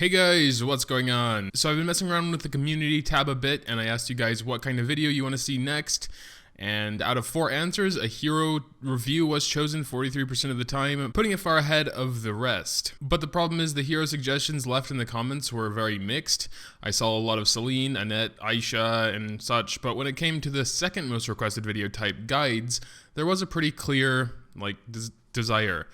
Hey guys, what's going on? So I've been messing around with the community tab a bit and I asked you guys what kind of video you want to see next. And out of 4 answers, a hero review was chosen 43% of the time, putting it far ahead of the rest. But the problem is the hero suggestions left in the comments were very mixed. I saw a lot of Celine, Annette, Aisha, and such, but when it came to the second most requested video type, guides, there was a pretty clear, desire.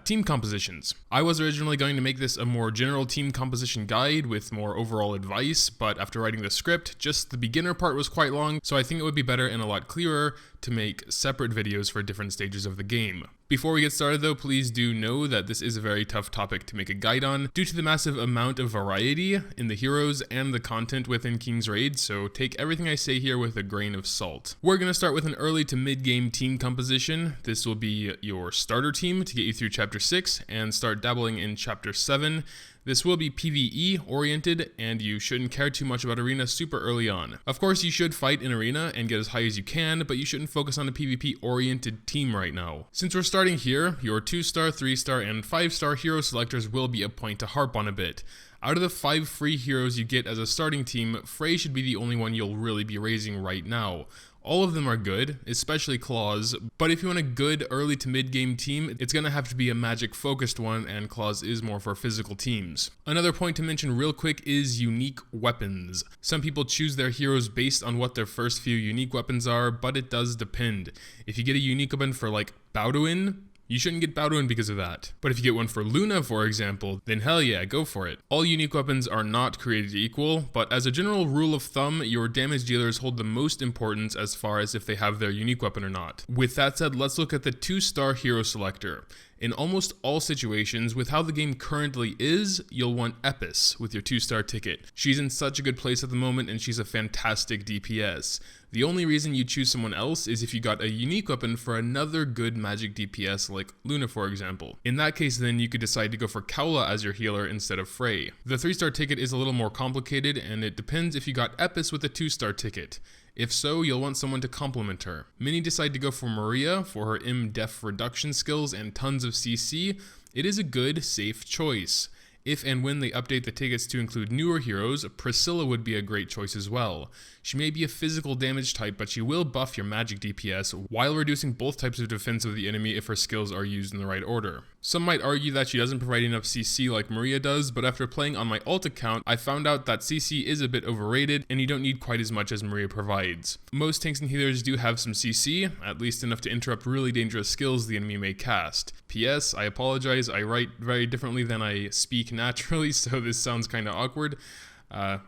Team compositions. I was originally going to make this a more general team composition guide with more overall advice, but after writing the script, just the beginner part was quite long, so I think it would be better and a lot clearer to make separate videos for different stages of the game. Before we get started though, please do know that this is a very tough topic to make a guide on due to the massive amount of variety in the heroes and the content within King's Raid, so take everything I say here with a grain of salt. We're going to start with an early to mid-game team composition. This will be your starter team to get you through Chapter 6 and start dabbling in Chapter 7. This will be PvE oriented and you shouldn't care too much about arena super early on. Of course you should fight in arena and get as high as you can, but you shouldn't focus on a PvP oriented team right now. Since we're starting here, your 2-star, 3-star, and 5-star hero selectors will be a point to harp on a bit. Out of the 5 free heroes you get as a starting team, Frey should be the only one you'll really be raising right now. All of them are good, especially Claws, but if you want a good early to mid-game team, it's gonna have to be a magic focused one, and Claws is more for physical teams. Another point to mention real quick is unique weapons. Some people choose their heroes based on what their first few unique weapons are, but it does depend. If you get a unique weapon for like Bowdoin, you shouldn't get Bowdoin because of that. But if you get one for Luna, for example, then hell yeah, go for it. All unique weapons are not created equal, but as a general rule of thumb, your damage dealers hold the most importance as far as if they have their unique weapon or not. With that said, let's look at the 2-star hero selector. In almost all situations, with how the game currently is, you'll want Epis with your 2-star ticket. She's in such a good place at the moment and she's a fantastic DPS. The only reason you choose someone else is if you got a unique weapon for another good magic DPS like Luna, for example. In that case then you could decide to go for Kaula as your healer instead of Frey. The 3-star ticket is a little more complicated and it depends if you got Epis with a 2-star ticket. If so, you'll want someone to complement her. Many decide to go for Maria for her def reduction skills and tons of CC. It is a good, safe choice. If and when they update the tickets to include newer heroes, Priscilla would be a great choice as well. She may be a physical damage type, but she will buff your magic DPS while reducing both types of defense of the enemy if her skills are used in the right order. Some might argue that she doesn't provide enough CC like Maria does, but after playing on my alt account, I found out that CC is a bit overrated and you don't need quite as much as Maria provides. Most tanks and healers do have some CC, at least enough to interrupt really dangerous skills the enemy may cast. P.S. I apologize, I write very differently than I speak naturally, so this sounds kinda awkward.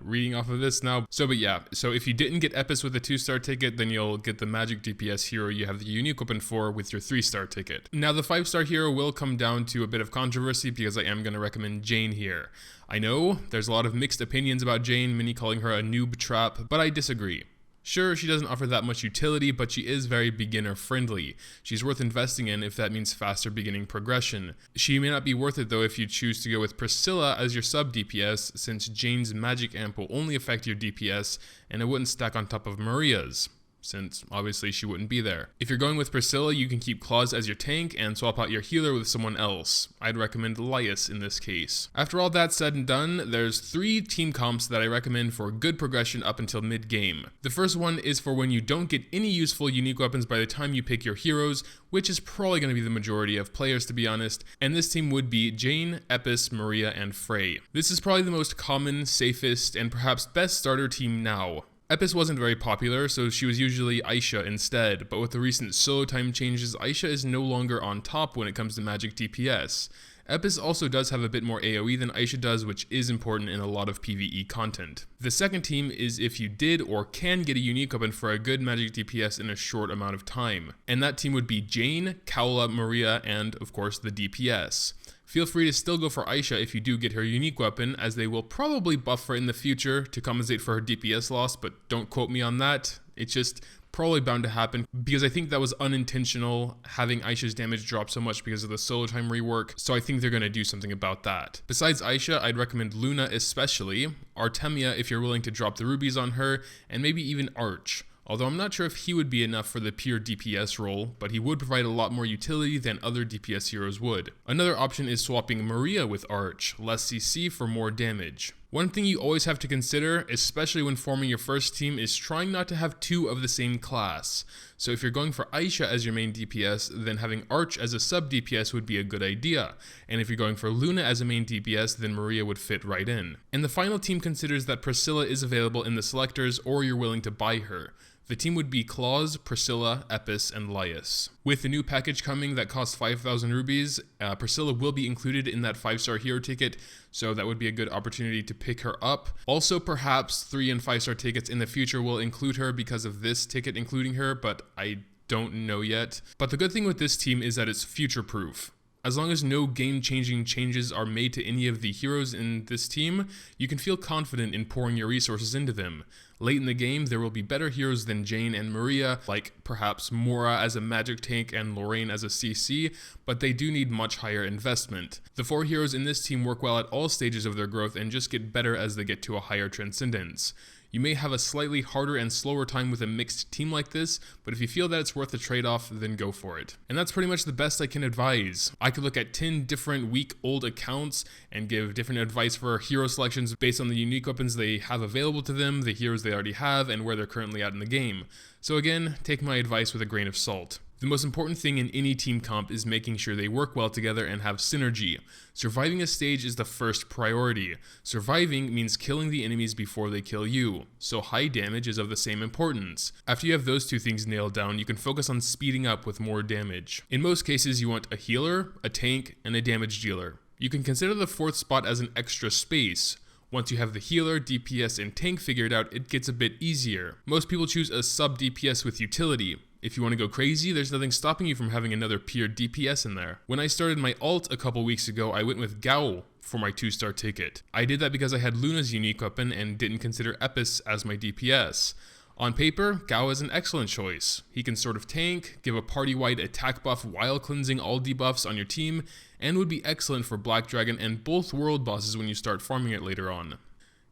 Reading off of this now. So if you didn't get Epis with a 2-star ticket, then you'll get the magic DPS hero you have the unique weapon for with your 3-star ticket. Now the 5-star hero will come down to a bit of controversy because I am going to recommend Jane here. I know there's a lot of mixed opinions about Jane, many calling her a noob trap, but I disagree. Sure, she doesn't offer that much utility, but she is very beginner friendly. She's worth investing in if that means faster beginning progression. She may not be worth it though if you choose to go with Priscilla as your sub DPS, since Jane's magic amp will only affect your DPS and it wouldn't stack on top of Maria's, since obviously she wouldn't be there. If you're going with Priscilla, you can keep Claws as your tank and swap out your healer with someone else. I'd recommend Lias in this case. After all that said and done, there's 3 team comps that I recommend for good progression up until mid-game. The first one is for when you don't get any useful unique weapons by the time you pick your heroes, which is probably going to be the majority of players to be honest, and this team would be Jane, Epis, Maria, and Frey. This is probably the most common, safest, and perhaps best starter team now. Epis wasn't very popular, so she was usually Aisha instead, but with the recent solo time changes, Aisha is no longer on top when it comes to magic DPS. Epis also does have a bit more AoE than Aisha does, which is important in a lot of PvE content. The second team is if you did or can get a unique weapon for a good magic DPS in a short amount of time. And that team would be Jane, Kaula, Maria, and of course the DPS. Feel free to still go for Aisha if you do get her unique weapon, as they will probably buff her in the future to compensate for her DPS loss, but don't quote me on that. It's just probably bound to happen because I think that was unintentional, having Aisha's damage drop so much because of the solo time rework, so I think they're going to do something about that. Besides Aisha, I'd recommend Luna especially, Artemia if you're willing to drop the rubies on her, and maybe even Arch. although I'm not sure if he would be enough for the pure DPS role, but he would provide a lot more utility than other DPS heroes would. Another option is swapping Maria with Arch, less CC for more damage. One thing you always have to consider, especially when forming your first team, is trying not to have two of the same class. So if you're going for Aisha as your main DPS, then having Arch as a sub DPS would be a good idea. And if you're going for Luna as a main DPS, then Maria would fit right in. And the final team considers that Priscilla is available in the selectors or you're willing to buy her. The team would be Claus, Priscilla, Epis, and Laius. With the new package coming that costs 5,000 rubies, Priscilla will be included in that 5-star hero ticket, so that would be a good opportunity to pick her up. Also, perhaps 3 and 5-star tickets in the future will include her because of this ticket including her, but I don't know yet. But the good thing with this team is that it's future-proof. As long as no game-changing changes are made to any of the heroes in this team, you can feel confident in pouring your resources into them. Late in the game, there will be better heroes than Jane and Maria, like perhaps Mora as a magic tank and Lorraine as a CC, but they do need much higher investment. The 4 heroes in this team work well at all stages of their growth and just get better as they get to a higher transcendence. You may have a slightly harder and slower time with a mixed team like this, but if you feel that it's worth the trade-off, then go for it. And that's pretty much the best I can advise. I could look at 10 different week-old accounts and give different advice for hero selections based on the unique weapons they have available to them, the heroes they already have, and where they're currently at in the game. So again, take my advice with a grain of salt. The most important thing in any team comp is making sure they work well together and have synergy. Surviving a stage is the first priority. Surviving means killing the enemies before they kill you, so high damage is of the same importance. After you have those two things nailed down, you can focus on speeding up with more damage. In most cases, you want a healer, a tank, and a damage dealer. You can consider the 4th spot as an extra space. Once you have the healer, DPS, and tank figured out, it gets a bit easier. Most people choose a sub DPS with utility. If you want to go crazy, there's nothing stopping you from having another pure DPS in there. When I started my alt a couple weeks ago, I went with Gao for my 2-star ticket. I did that because I had Luna's unique weapon and didn't consider Epis as my DPS. On paper, Gao is an excellent choice. He can sort of tank, give a party-wide attack buff while cleansing all debuffs on your team, and would be excellent for Black Dragon and both world bosses when you start farming it later on.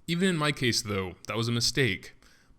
Even in my case though, that was a mistake.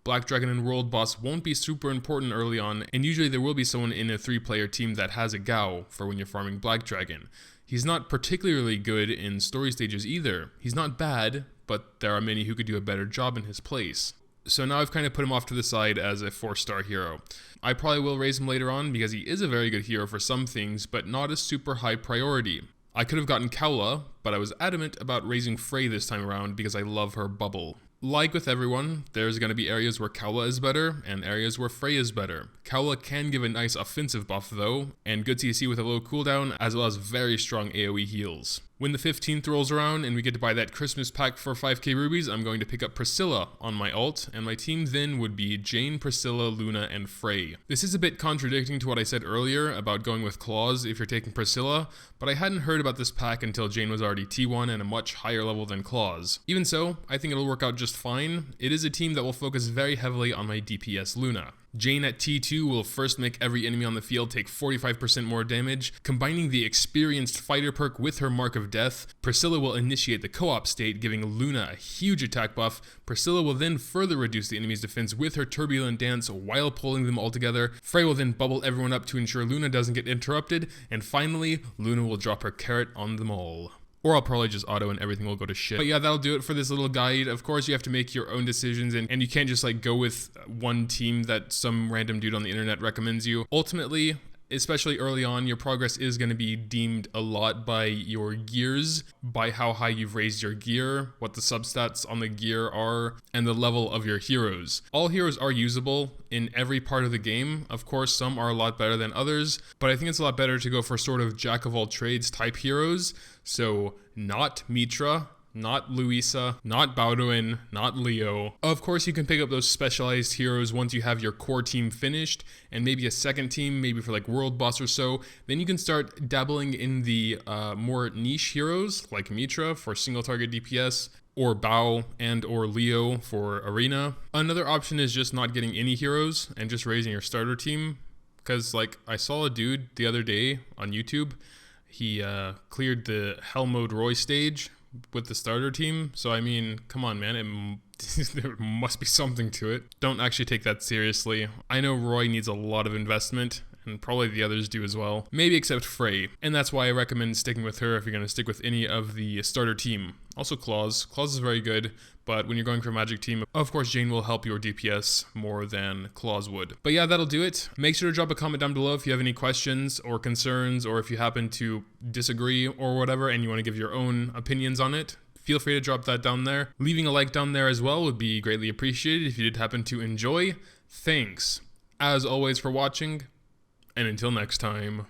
Black Dragon and World Boss won't be super important early on, and usually there will be someone in a 3-player team that has a Gao for when you're farming Black Dragon. He's not particularly good in story stages either. He's not bad, but there are many who could do a better job in his place. So now I've kind of put him off to the side as a 4-star hero. I probably will raise him later on because he is a very good hero for some things, but not a super high priority. I could have gotten Kaula, but I was adamant about raising Frey this time around because I love her bubble. Like with everyone, there's going to be areas where Kaula is better and areas where Frey is better. Kaula can give a nice offensive buff though, and good CC with a low cooldown as well as very strong AoE heals. When the 15th rolls around and we get to buy that Christmas pack for 5k rubies, I'm going to pick up Priscilla on my alt, and my team then would be Jane, Priscilla, Luna, and Frey. This is a bit contradicting to what I said earlier about going with Claus if you're taking Priscilla, but I hadn't heard about this pack until Jane was already T1 and a much higher level than Claus. Even so, I think it'll work out just fine. It is a team that will focus very heavily on my DPS Luna. Jane at T2 will first make every enemy on the field take 45% more damage. Combining the experienced fighter perk with her mark of death, Priscilla will initiate the co-op state, giving Luna a huge attack buff. Priscilla will then further reduce the enemy's defense with her turbulent dance while pulling them all together. Frey will then bubble everyone up to ensure Luna doesn't get interrupted, and finally, Luna will drop her carrot on them all. Or I'll probably just auto and everything will go to shit. But yeah, that'll do it for this little guide. Of course, you have to make your own decisions and you can't just like go with one team that some random dude on the internet recommends you. Ultimately, especially early on, your progress is going to be deemed a lot by your gears, by how high you've raised your gear, what the substats on the gear are, and the level of your heroes. All heroes are usable in every part of the game. Of course, some are a lot better than others, but I think it's a lot better to go for sort of jack of all trades type heroes. So not Mitra, not Luisa, not Bowdoin, not Leo. Of course, you can pick up those specialized heroes once you have your core team finished, and maybe a second team, maybe for like World Boss or so. Then you can start dabbling in the more niche heroes, like Mitra for single target DPS, or Bao and or Leo for Arena. Another option is just not getting any heroes and just raising your starter team. Because like I saw a dude the other day on YouTube, he cleared the Hell Mode Roy stage with the starter team. So I mean, come on, man, there must be something to it. Don't actually take that seriously. I know Roy needs a lot of investment, and probably the others do as well. Maybe except Frey. And that's why I recommend sticking with her if you're going to stick with any of the starter team. Also Claus. Claus is very good, but when you're going for a magic team, of course Jane will help your DPS more than Claus would. But yeah, that'll do it. Make sure to drop a comment down below if you have any questions or concerns, or if you happen to disagree or whatever and you want to give your own opinions on it. Feel free to drop that down there. Leaving a like down there as well would be greatly appreciated if you did happen to enjoy. Thanks, as always, for watching, and until next time.